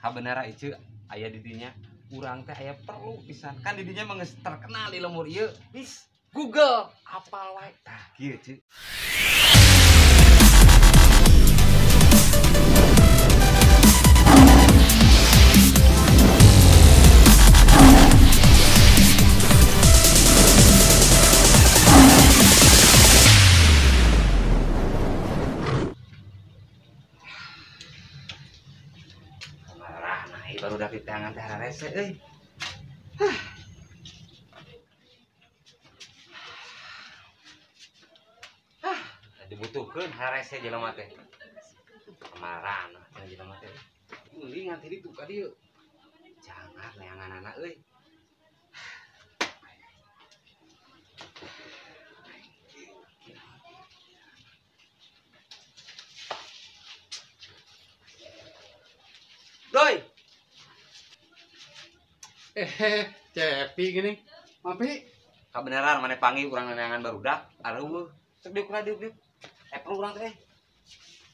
Kabenara ieu aya di dinya urang teh aya perlu pisan kan di dinya mah geus terkenal di lemur ieu bis Google apal wae tah kieu ceuk. Baru dapet tangan teh rese euy. Dibutuhkeun rese jelema teh. Kemaran jelema teh. Geuling ngan teh ditu ka dieu. Jangan neanganana euy. Doi. Cepi gini. Mapi. Kabeneran maneh panggil urang neangan barudak, areueuh. Cek diuk diuk. Perlu urang teh.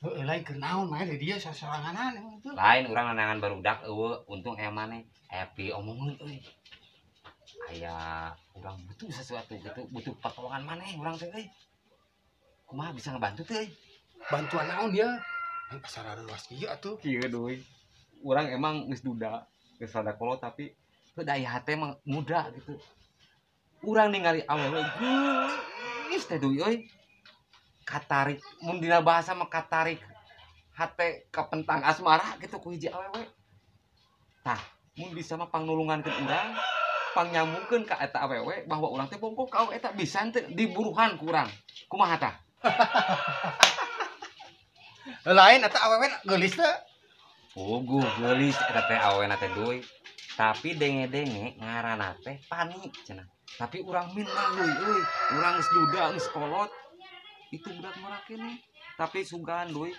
Heueuh lain keur naon mah di dieu sasoranganan emang tuh. Lain urang neangan barudak eueuh, untung maneh happy omongeun euy. Aya urang butuh sesuatu gitu, butuh pertolongan maneh urang teh euy. Kumaha bisa ngebantu teh euy? Bantuan naon dia? Pasar luas ieu atuh. Kieu deui. Urang emang geus duda, geus rada kolot tapi teu daya hate mah muda gitu. Urang ningali awewe geus teh deui euy. Katarik mun dina bahasa mah katarik hate kapentang asmara gitu ku hiji awewe. Tah, mun bisa mah pangnulungankeun urang, pangnyamukeun ka eta awewe bahwa urang teh bongkok ka awewe eta bisa teu diburuhan ku urang. Kumaha tah? Lain eta awewe geulis teh. Puguh geulis eta teh awena teh deui. Tapi denge-denge ngaranna teh Pani cenah. Tapi urang minang deui euy. Urang geus duda, geus kolot. Itu budak murah kene. Tapi sugan deui.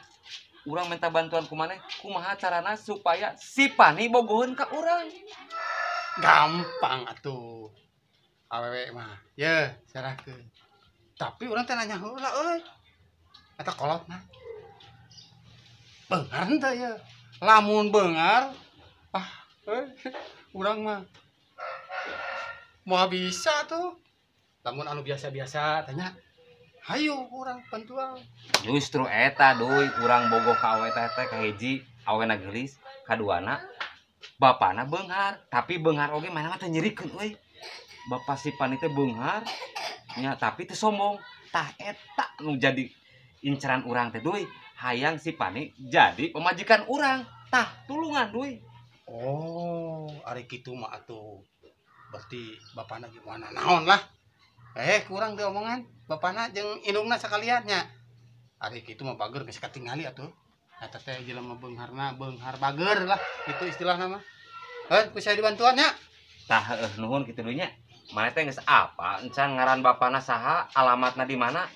Urang minta bantuan ku maneh, kumaha carana supaya si Pani bogoheun ka urang. Gampang atuh. Awewe mah. Ye, serahkeun. Tapi urang teh nanya heula euy. Eta kolot mah. Beungar henteu ye. Lamun beungar urang mah moal bisa tuh. Lamun anu biasa-biasa tanya hayu urang bantuan. Justru eta deui urang bogoh ka awewe teh ka hiji awena geulis, kaduana bapana beunghar, tapi beunghar oge mana mah teh nyerikeun euy. Bapak si Pani teh beunghar nya tapi teu sombong. Tah eta nu jadi inceran urang teh deui. Hayang si Pani jadi pemajikan urang. Tah tulungan deui. Oh, ari kitu mah atuh. Berarti bapana gimana naon lah. Kurang teh omongan. Bapana jeung indungna sakalian nya. Ari kitu mah bager geus katingali atuh. Eta teh jelema beungharna beunghar bager lah. Itu istilahna mah. Ku saya dibantuan nya. Tah nuhun kitu deui nya. Maneh teh geus apa encan ngaran bapana saha, alamatna di mana?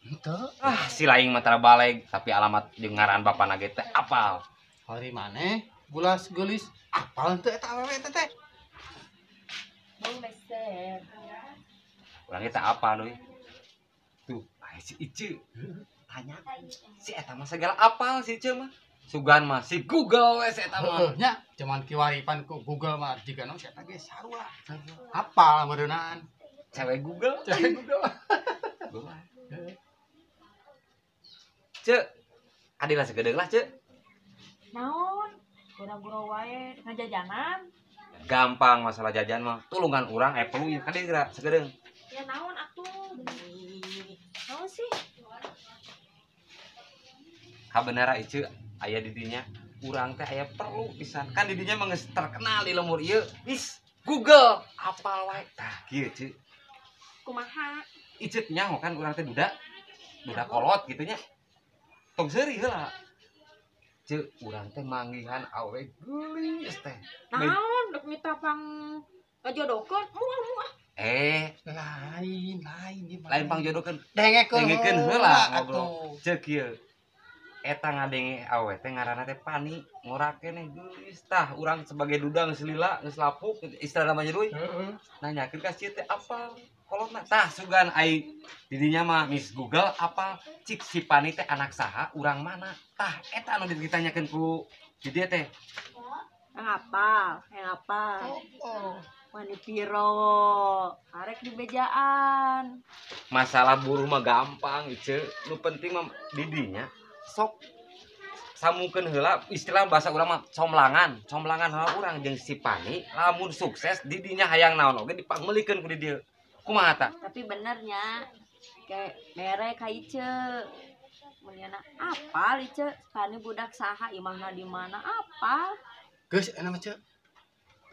Henteu. Si laing mah tara baleg, tapi alamat jeung ngaran bapana ge teh apal. Hari maneh bulas geulis apal henteu eta awewe eta teh. Bang meser. Urang teh apal deui. Tuh, aya si Ice. Tanya si eta mah segala apal si Ice mah. Sugan mah si Google we si eta mah. Nya cuman kiwaripan ku Google mah jiga naon si eta ge sarua. Apal meureunaan. Cewek Google. Cek Google. Cek, adilah segedeng lah cek. Naon? Gura-gura wae ngajajanan. Gampang masalah jajan mah. Tulungan urang perlu ya kan geura segedeng. Ya naon atuh? Naon sih? Kabenara Ice aya di dinya urang teh aya perlu pisan. Kan di dinya mah geus terkenal di lemur ieu. Bis Google apal wae. Tah kieu cek. Kumaha? Ice nyaho kan urang teh duda. Duda kolot gitu nya. Tong seuri heula. Cek urang teh manggihan awewe geulis teh. Naon dek minta pang ngajodokeun? Muah. Lain ieu mah. Lain pangjodokeun. Dengekeun heula ngobrol. Cek kieu. Eta ngadenge awewe teh ngaranna teh Pani, ngora keneh geulis tah urang sebagai duda geus lila, geus lapuk, istilah namanya deui. Heeh. Nanyakeun ka si teh apal. kolotna tah sugan ai didinya mah Miss Google apa cik si Pani teh anak saha urang mana tah eta anu ditanyakeun ku di dia teh Yang apa? Wani piro? Arek di bejaan. masalah buruh mah gampang ieu nu penting mah didinya sok samungkeun heula istilah bahasa urang mah comlangan heula urang jeung si Pani lamun sukses didinya hayang naon oge dipangmelikeun ku di dieu kumaha tah Tapi benernya kayak mere ka ice. Munana apal ice? Pani budak saha imahna di mana apal? Geus enak ceu.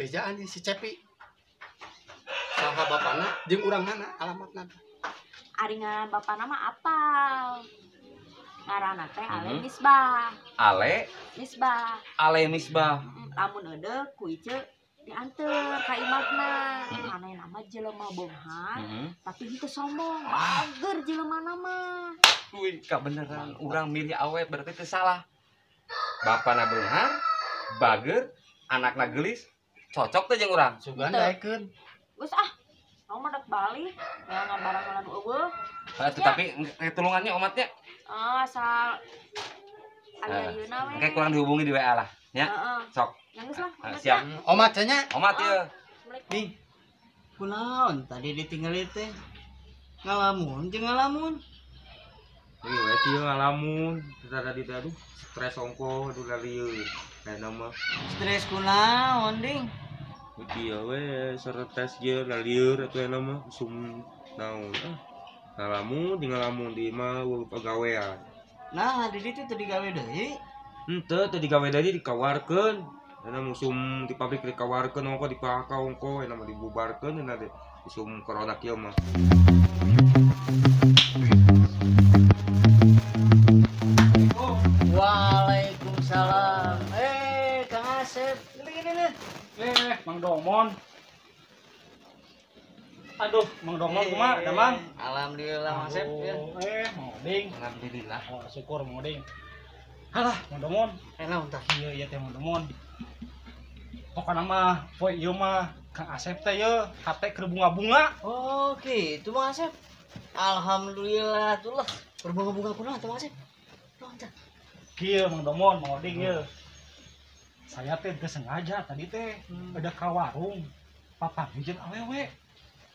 Bejaan di si Cepi. Saha bapana jeung urang mana alamatna. Ari ngaran bapana mah apal. Ngaranna teh Ale Misbah. Ale Misbah Lamun eudeuh ku ice dianteur ka imahna. Manehna mah jelema beunghar, tapi henteu sombong. Bager jelemana mah. Wih, beneran urang milih awet berarti teu salah. Bapana beunghar, bager, anakna geulis, cocok teh jeung urang. Sugan daekeun. Geus kamu mah dek bali, jangan barang ngaran eueuh. Tapi tulungannya omatnya Asal ayeuna we. kayak kurang dihubungi di WA lah, ya. Heeh. Sok. Geus lah. Siap. Omat cenah. Omat ieu. Nih, kunaon tadi ditinggal teh? Ngalamun jeung ngalamun. Iya, we kieu ngalamun, tadi aduh stres ongko aduh lalieu. Kana mah Stres kunaon, Ding? kieu we seretes je lalieur atuh eta mah sum naon. Ngalamun di mah pagawean. Nah, di ditu teu digawe deui. Henteu teh digawe deui dikawarkeun. Eta musim di pabrik dikawarkeun ongko dipakau ongko eta mah dibubarkeun eta teh sum corona kieu mah. Waalaikumsalam. Kang Asep. Gini. Mang Domon. Aduh, Mang Domon kumaha, Damang? Alhamdulillah, Mang Asep. Ya. Mang Oding. Alhamdulillah. Oh, syukur Mang Oding. Halah, Mang Domon. Naon tah? Iya teh Mang Domon. Pokona mah poe ieu mah Kang Asep teh ye hate keur bunga-bunga. Oh, gitu, Mang Asep. Alhamdulillah, tuh lah. Berbunga-bunga kunaon teh, Mang Asep? Naon tah? Kieu Mang Domon, Mang Oding ye. Saya teh teu sengaja tadi teh ada ka warung papagijeun awewe.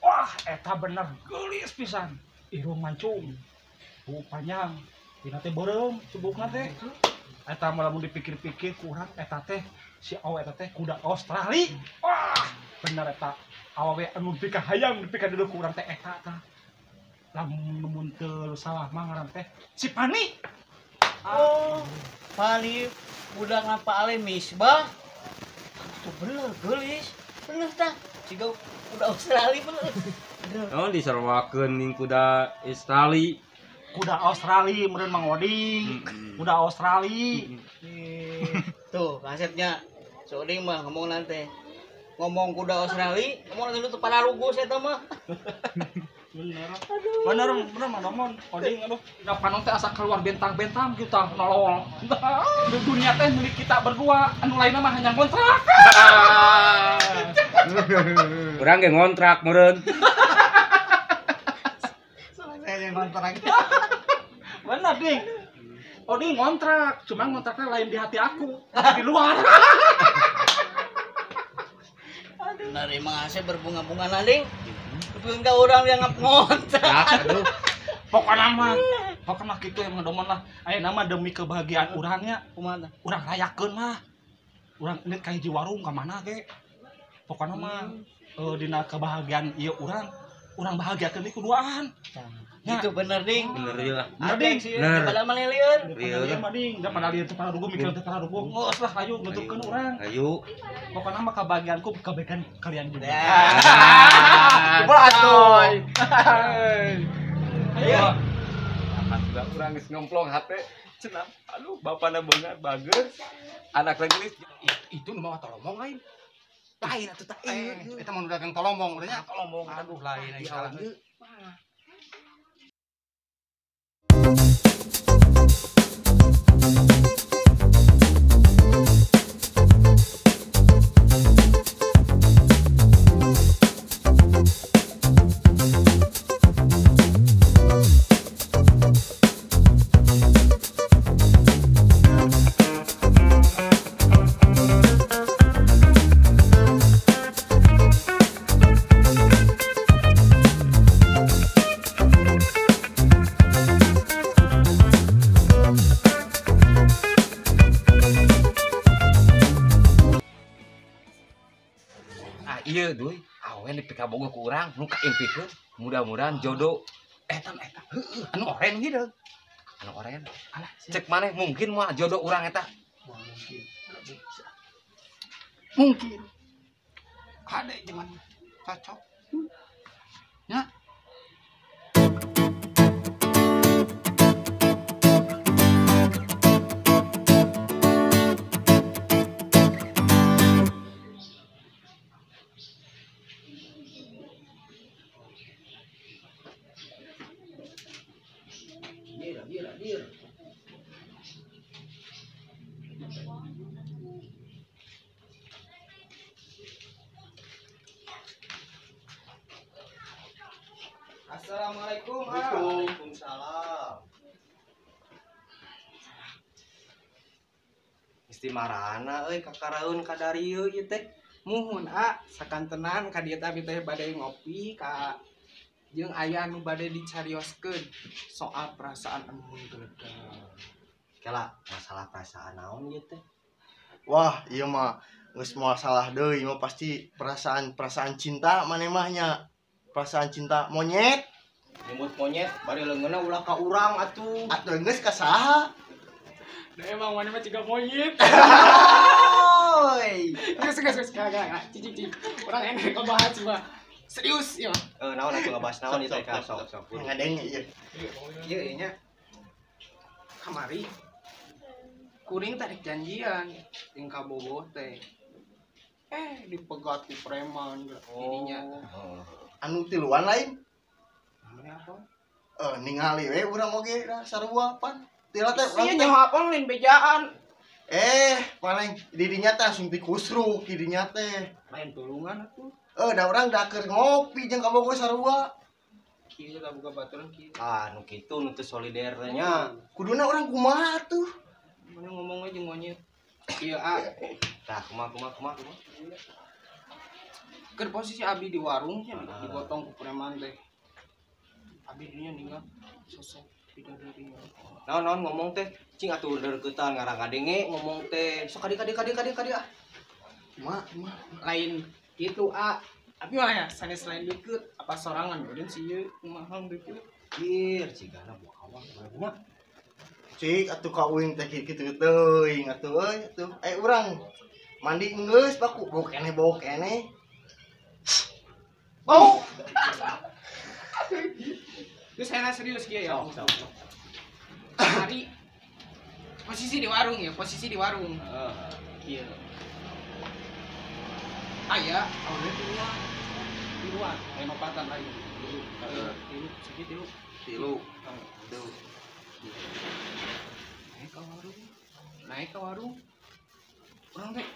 Wah, eta bener geulis pisan. Irung mancung. Bu panjang. Dina teh beureum subukna teh. Eta mah lamun dipikir-pikir kurang eta teh si awewe eta teh kuda Australia. Wah, bener eta awewe anu pika hayang dipika dulu kurang teh eta tah. Lamun teu salah mah ngaran teh si Pani. Oh, Pani udah ngapa Ale Misbah? Tuh bener geulis. Bener tah. Ciga udah Australia bener. Oh, diserwakeun ning kuda Australia. Kuda Australia meureun Mang Oding. Kuda Australia. Tuh, kasepnya Soding mah ngomong nanti. Ngomong kuda Australia, ngomong dulu tuh para lugu saya mah. Bener Mang Domon. Oding aduh, da panon teh asa keluar bentang-bentang kita nolol. Di dunia teh milik kita berdua, anu lainna mah hanya kontrak. Urang ge ngontrak meureun. Saya yang kontrak. Bener, Ding. Oding ngontrak, cuma ngontraknya lain di hati aku, di luar. Dari mengasih berbunga-bunga nanti. Tapi enggak orang yang ngontrak. Aduh. Pokoknya gitu ya Mang Domon lah. Aya nama demi kebahagiaan urangnya. Kumaha? Urang rayakeun mah. Urang ini ka hiji warung ka mana ge. Pokoknya mah dina kebahagiaan ieu urang bahagiakeun di kuduaan. Itu bener ding. Bener ieu lah. Bener ding. Bener. Pada malilieur. Iya mah ding, da pada lieu teh para dugu mikir teh para dugu. Geus lah ayo nutupkeun urang. Ayo. Pokoknya mah kebahagiaanku kebaikan kalian juga. Coba atuh. Ayo. Alhamdulillah urang geus ngemplong hate cenah. Aduh, bapana beungar bager. Anak lagi Itu nu mah tolomong lain. lain atuh tah. Eta mah nu dagang tolombong urangnya. Tolong Aduh lain di salah. kieu duy awen dipika bogoh ku urang nu kaimpikeun mudah-mudahan jodoh Eta anu oren hideung. anu oren alah cek maneh mungkin mah jodoh urang eta Mungkin. Ada cuman cocok. Ya. Assalamualaikum. Waalaikumsalam. Istimarana euy kakaraeun ka dari ieu teh. Muhun sakantenan ka dieu abi teh bade ngopi ka jeung aya nu bade dicarioskeun soal perasaan anu menggelegar. Kela masalah perasaan naon ieu teh? Wah, iya mah geus masalah deui mah pasti perasaan cinta maneh mah nya. Perasaan cinta monyet. Nyebut monyet bari leungeunna ulah ka urang atuh. Atuh geus ka saha? Da emang mana mah ciga monyet. Oi. Geus kagak cicing. Urang enak ngebahas mah. Serius ya mah. Naon atuh ngabahas naon ieu teh ka sok. Ngadeng ieu. Ieu nya. Kamari kuring tadi janjian jeung ka bogoh teh. Dipegat ku preman jadinya. Anu tiluan lain. Namanya apa? Ningali we urang oge da sarua pan. Tila teh Iya nyawa apa lain bejaan. paling didinya teh langsung dikusruk didinya teh. Lain tulungan atuh. Da urang da keur ngopi jeung ka bogoh sarua. Kieu da buka baturan kieu. Nu kitu nu teu solider teh nya. Kuduna urang kumaha tuh? Mana ngomongnya jeung monyet. Ieu Tah kumaha. keur posisi abi di warung nya digotong ku preman teh. Abi dinya ninggal sosok bidadari. Naon ngomong teh cing atuh deureukeutan ngarang ngadenge ngomong teh sok kadi ah. Kumaha? Lain kitu abi mah ya sanes lain deukeut apa sorangan udah si ieu kumaha deukeut. Lir cigana buah awak Cik atuh ka uing teh kitu teuing atuh euy atuh. Urang mandi geus baku bau kene. Bau. Terus saya serius kieu ya. Hari posisi di warung ya, Kieu. Aya awalnya di luar, kayak nopatan lagi. Tilu. Naik ke warung. Orang teh,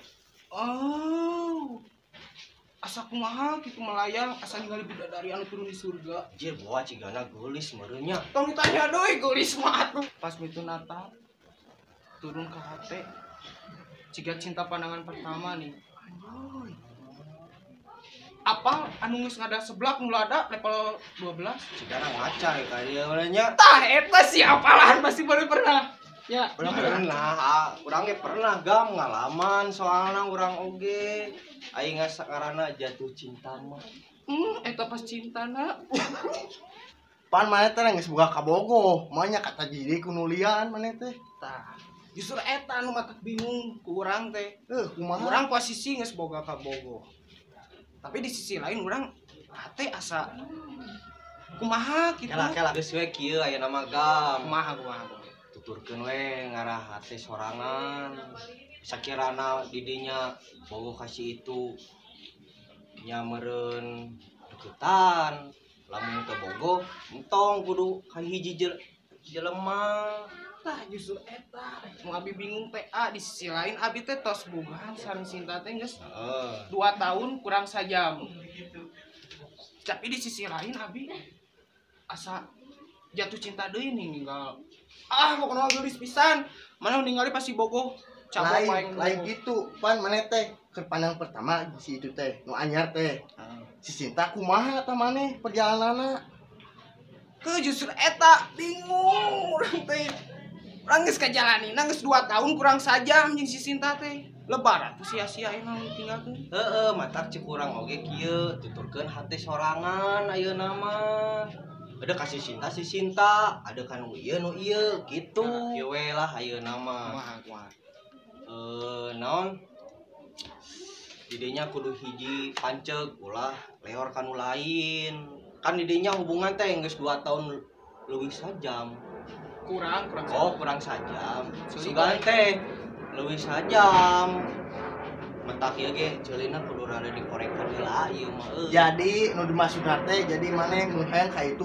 asa kumaha kitu melayang asa ningali bidadari anu turun di surga. Anjir bawa cigana geulis meureun nya. Tong ditanya deui geulis mah atuh. Pas mitu Natal turun ke hate. Ciga cinta pandangan pertama nih. Anjoy. Apa anu geus ngada seblak nu lada level 12? Cigana ngaca ka dieu nya. Tah eta siapalan pasti baru pernah. Ya, Pernah, urang ge pernah gam ngalaman soalna urang oge. Aing ngaranna jatuh cinta mah. Eta pas cintana. Pan maneh teh geus buka ka bogoh, mah nya kata jadi ku nulian maneh teh. Tah, justru eta anu matak bingung ku urang teh. Kumaha? Urang posisi geus boga ka bogoh. Tapi di sisi lain urang hate asa kumaha kitu. Kela geus we kieu aya nama gam. Kumaha. Tuturkeun we ngarah hate sorangan. Sakirana didinya bogoh kasih itu nya meureun deukeutan. Lamun teu bogoh entong kudu ka hiji jelema. Tah justru eta nu abi bingung teh di sisi lain abi teh tos bogaan sareng Sinta teh geus 2 tahun kurang sajam. Tapi di sisi lain abi asa jatuh cinta deui ninggal. Pokona geulis pisan. Mana ningali pasti bogoh cabok lain gitu pan maneh teh keur pandang pertama si itu teh nu anyar teh. Si Sinta kumaha tah maneh perjalananna? Justru eta bingung urang teh. Urang geus kajalani, geus 2 tahun kurang sajam jeung si Sinta teh. Lebaran tuh sia-sia emang tinggalkeun. Matak cek urang oge kieu tuturkeun hate sorangan ayeuna mah. Ada kasih Sinta si Sinta, ada kan nu ieu gitu. Ieu we lah ayeuna mah. Kumaha. Naon? Didinya kudu hiji panceg ulah leor kanu lain. Kan didinya hubungan teh geus 2 tahun leuwih sajam. Kurang Kurang sajam. Sugan teh leuwih sajam. Mentak ieu ge ceulina kudu rada dikorekan heula ieu mah. Jadi nu dimaksudna teh jadi maneh mun hayang ka itu,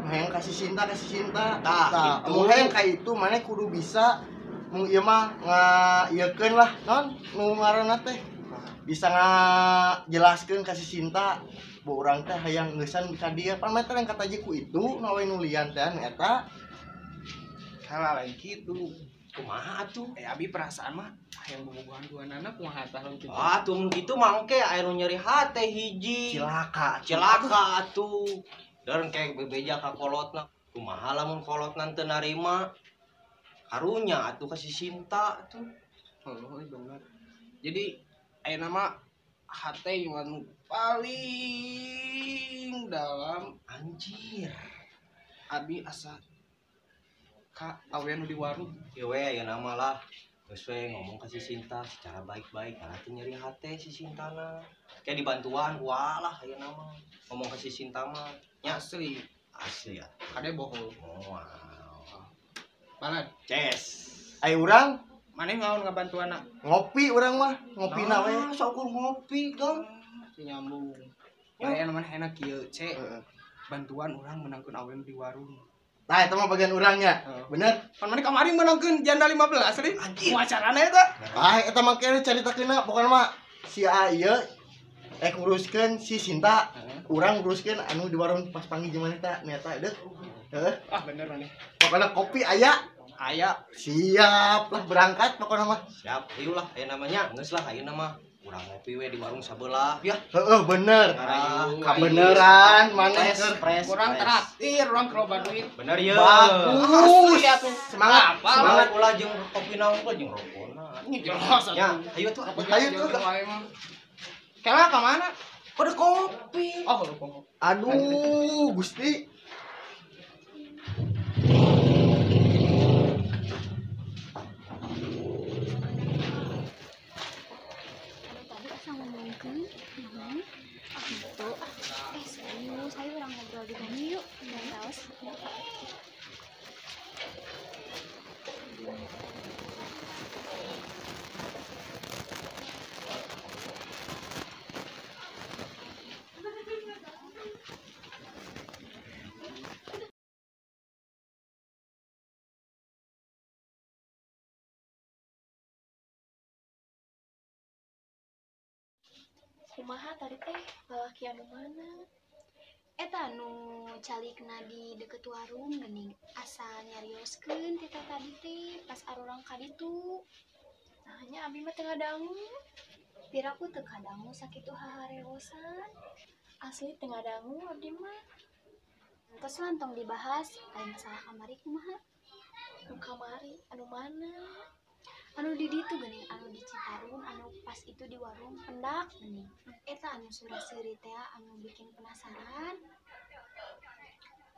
hayang kasih Sinta. Tah, gitu. mun hayang ka itu maneh kudu bisa mun ieu mah ngaieukeun lah non nu ngaranna teh. Bisa ngajelaskeun kasih Sinta bahwa urang teh hayang ngeusan ka dieu. Pan mah teh yang kata jiku itu nu we nu lian teh eta. Kalah lain kitu. Kumaha atuh? Abi perasaan mah hayang bobogohan duanana kumaha tah kitu. Tuh gitu mangke aya nu nyeri hate hiji. Cilaka atuh. Dan kayak bebeja ka kolotna. Kumaha lamun kolotna teu narima? Karunya atuh kasih Sinta atuh. Oh, bener. Jadi ayeuna mah hate yang paling dalam Anjir. Abi asa ka awean nu di warung. Ieu we ayeuna mah lah. Geus we ngomong kasih Sinta secara baik-baik karena teu nyeri hate si Sintana. Kayak dibantuan walah ayeuna mah. Ngomong kasih Sinta mah nya Asli ya. kade bohong. Wow. Banget. Ces. Ai urang Maneh ngaon ngabantuana? ngopi urang mah, ngopina we. Sok ngopi, Gang. Nyambung. Aya mana enak kieu, Ce. Bantuan urang menangkeun awean di warung. Nah, itu mah bagian urangnya. Bener. Pan maneh kamari menangkeun janda 15 tadi. Anjir. Acarana eta. Eta mah kene caritakeunna pokona mah si ieu nguruskeun si Sinta. Urang nguruskeun anu di warung pas panggil jeung maneh eta deuk. Ah bener maneh. Pokona kopi aya. Siap lah berangkat pokona mah. Siap, ieu lah aya namanya. Geus lah ayeuna mah urang ngopi we di warung sabelah ya. Bener. Ngarayu. Kabeneran maneh Pres. Kurang traktir, urang keloba duit. Bener ya. Bagus. Semangat. Semangat ulah jeung kopi naon pun jeung rokona. Ini jelas. Ya, ayo tuh. Ayo tuh. Kela ka mana? Pada kopi. Oh, kopi. Aduh, Gusti. Tadi asa ngomongkeun gitu. Serius, ayo orang ngobrol di mana yuk. Jangan taos. Kumaha tadi teh lalaki anu mana? Eta anu calikna di deket warung geuning asa nyarioskeun teh tadi teh pas arurang ka ditu. Nah nya abi mah teu ngadangu. Piraku teu kadangu sakitu hahareosan. Asli teu ngadangu abdi mah. Terus lantong dibahas lain masalah kamari kumaha? Nu kamari anu mana? Anu di ditu geuning anu di Citarum anu pas itu di warung pendak geuning. Eta anu sura-seuri teh anu bikin penasaran.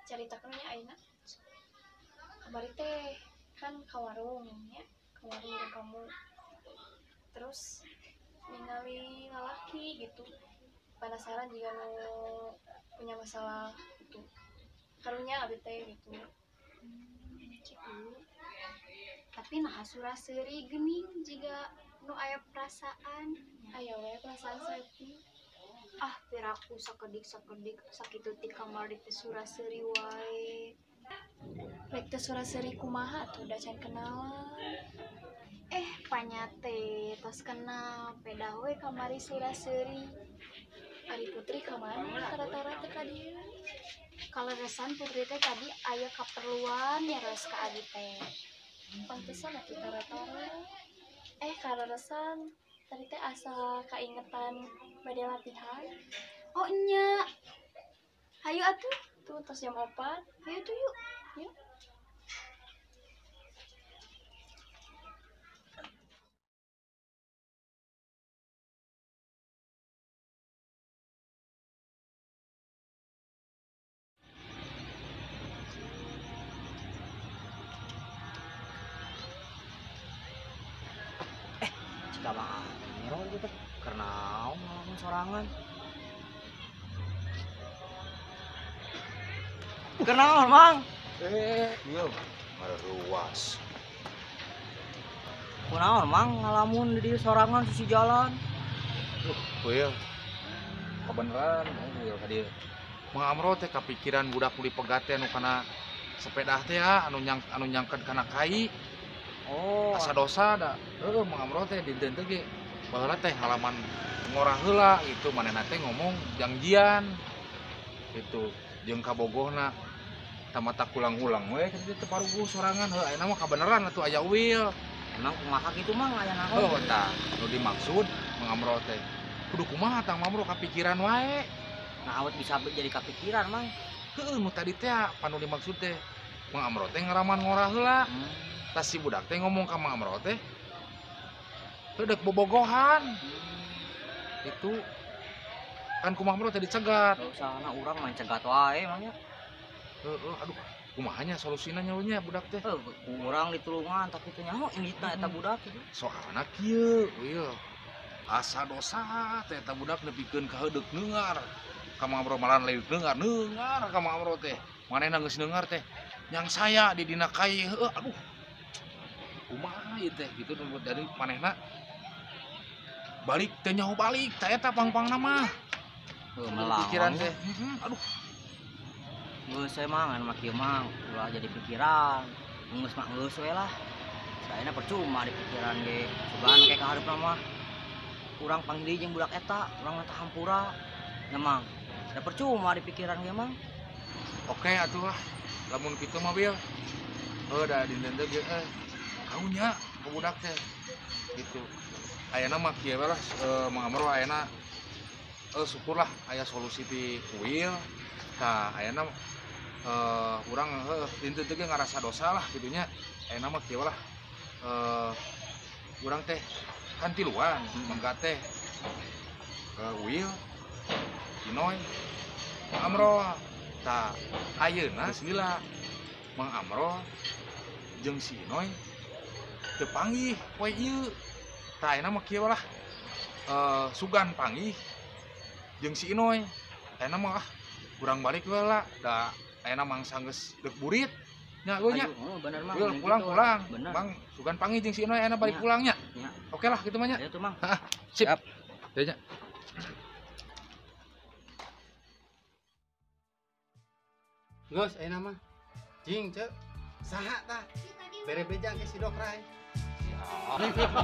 Caritakeun nya ayeuna. Kamari teh kan ka warung nya, ka warung kamu. Terus ningali lalaki gitu. Penasaran jika nu punya masalah itu. Karunya abi teh gitu. Cipu. Tapi nah sura-seuri geuning jiga nu aya perasaan aya we perasaan saeutik piraku sakedik sakitu ti kamar di sura-seuri wae rek teh sura-seuri kumaha atuh da can kenalan panyate tos kenal pedah we kamari sura-seuri Ari Putri kamana tara-tara teh ka dieu kaleresan Putri teh tadi aya kaperluan nyaros ka abi teh pantesan atuh tara-tara kaleresan tadi teh asa kaingetan bade latihan oh nya hayu atuh tuh tos jam 4 hayu tuh yuk sama Amro gitu karena ngalamin sorangan. Kenal, Mang? Iya, ngaruas. Kenal, Mang? Ngalamun di sorangan sisi jalan. Will, kebeneran, Will hadir. Mang Amro teh kepikiran budak kuli pegat teh anu kana sepeda teh ya, anu nyangket kana kai. Oh, Asa dosa da. Mang Amro teh dinten teh ge baheula teh halaman ngorah heula gitu, manehna teh ngomong janjian. Gitu, jeung kabogohna tamata kulang-ulang we teh teu paruguh sorangan. Heuh, ayeuna mah kabeneran atuh aya Will. emang kumaha gitu, Mang? Aya naon? Oh, tah, nu dimaksud Mang Amro teh. Kudu kumaha tang Mang Amro kapikiran wae. Nah, awet bisa jadi kepikiran, Mang. Heueuh, nu tadi teh panu dimaksud teh Mang Amro teh ngaraman ngorah heula. Tas si budak teh ngomong ka Mang Amro teh deuk bobogohan. Itu kan ku Mang Amro teh dicegat. Usahana urang main cegat wae, Mang ya. Aduh, kumahanya solusina nyaunya budak teh. Urang ditulungan tapi teh nyaho inggitna eta budak gitu. Soalna kieu, Will. Asa dosa teh eta budak nepikeun ka heudeuh neungar. Ka Mang Amro malah leuk neungar ka Mang Amro teh. Manehna geus neungar teh. Yang saya di dina kai, aduh. Kumaha ieu teh gitu dari manehna balik teh nyaho balik teh eta pang-pangna mah. Pikiran teh. Aduh. Geus we Mang, anu mah kieu Mang, ulah jadi pikiran. Geus mah geus we lah. Saena percuma di pikiran ge. Sugan kayak ka hareupna mah. Urang panggil jeung budak eta, urang teh hampura. Nya Mang, da percuma di pikiran ge Mang. Oke atuh lah. Lamun kitu mah Bil. Da dinten teh ge kaunya ka budak teh. Gitu. Ayeuna mah kieu lah Mang Amro ayeuna syukurlah aya solusi ti Will. Tah ayeuna urang dinten teh ge ngarasa dosa lah kitu nya. Ayeuna mah kieu lah urang teh kan tiluan mangga teh Will, Inoy, Mang Amro. Tah ayeuna geus lila Mang Amro jeung si Inoy teu panggih poe ieu. Tah ayeuna mah kieu lah sugan panggih jeung si Inoy. Ayeuna mah urang balik we lah. Da ayeuna mangsa geus deuk burit nya we nya. Bener Mang. Will pulang. Bang sugan panggih jeung si Inoy ayeuna balik pulang nya. Oke lah kitu mah nya. Aya tuh Mang. Sip. Teh nya. Geus ayeuna mah. Cing, Cek. Saha tah? Bere bejang ke si Dokrai. Siap.